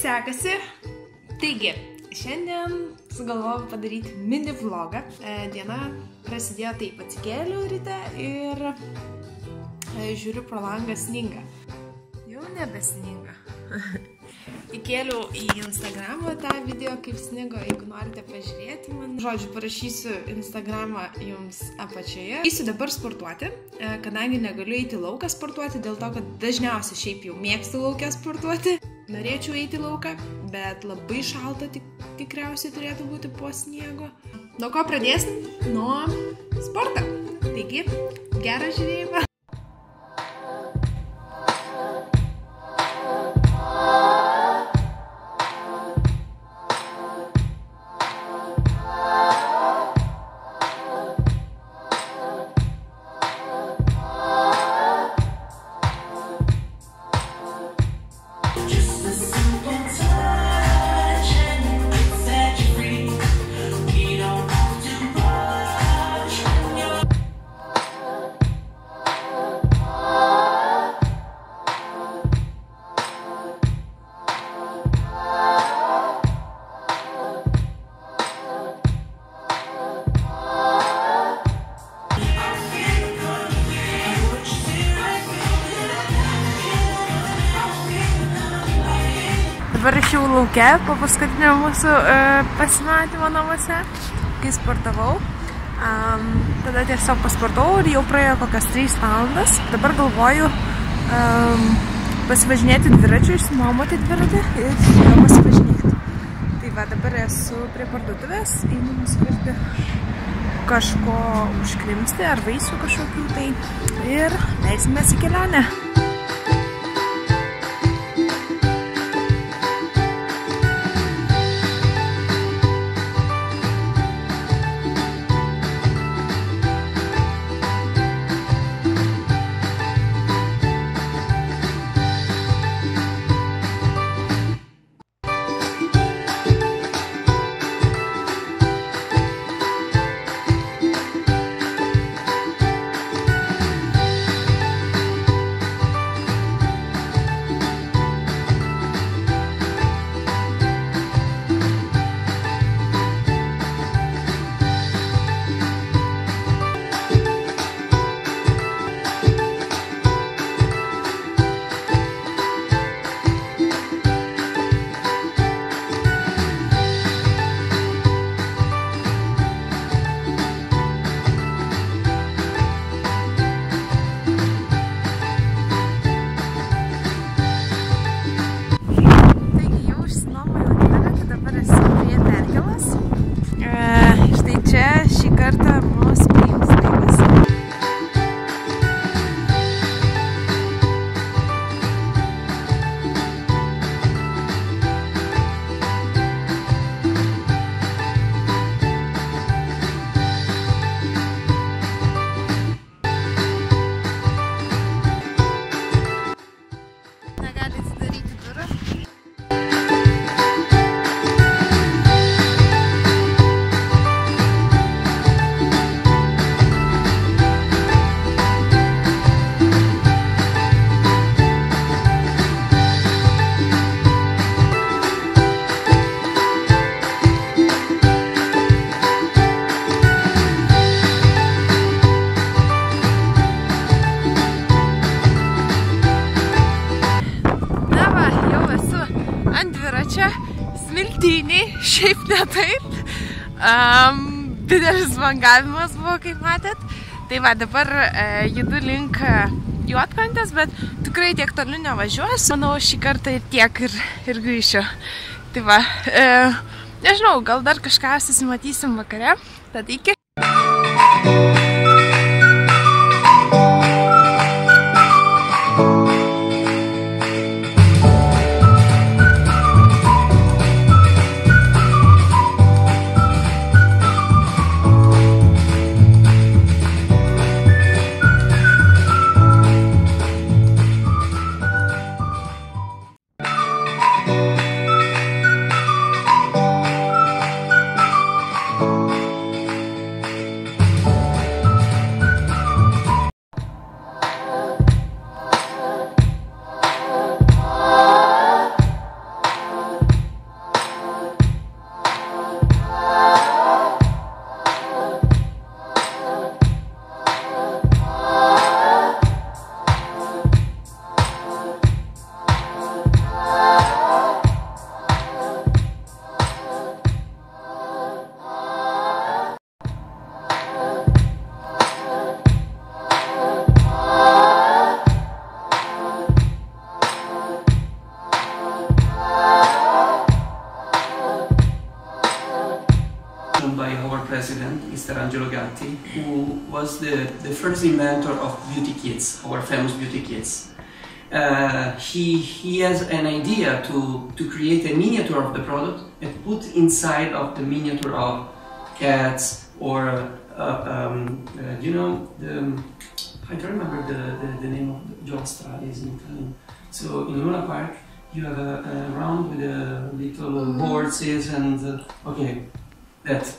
sekasi. Taigi, šiandien sugalvojau padaryti mini vlogą. Diena prasidėjo taip, atsikėliau ryte ir žiūriu pro langą sninga. Jau nebesninga. Įkėliau į Instagramą tą video, kaip snigo, jeigu norite pažiūrėti man. Žodžiu, parašysiu Instagramą jums apačioje. Eisiu dabar sportuoti, kadangi negaliu eiti lauką sportuoti, dėl to, kad dažniausiai šiaip jau mėgstu laukę sportuoti. Norėčiau eiti lauką, bet labai šalta tikriausiai turėtų būti po sniego. Nuo ko pradėsim? Nuo sporto. Taigi, gerą žiūrėjimą. Dabar aš jau lauke po paskutinio mūsų pasimatymo namuose, kai sportavau. Tada tiesiog pasportavau ir jau praėjo kokias 3 valandas. Dabar galvoju pasivažinėti dviračiu, išsinuomoti dviratį ir jau pasivažinėti. Tai va, dabar esu prie parduotuvės, einu nusipirkti kažko užkrimsti ar vaisių kažkokių tai ir leisimės į kelionę. Smiltyniai, šiaip ne taip. Didelis bangavimas buvo, kaip matėt. Tai va, dabar judu link Juodkrantės, bet tikrai tiek toli nevažiuosiu. Manau, šį kartą tiek ir grįšiu. Tai va, nežinau, gal dar kažką susimatysim vakare. Tad iki. Sarti, who was the first inventor of beauty kits, our famous beauty kits. He has an idea to create a miniature of the product and put inside of the miniature of cats or you know, I don't remember the name of the Joe Strada is in Italian. So in Luna Park you have a round with little horses and okay, that.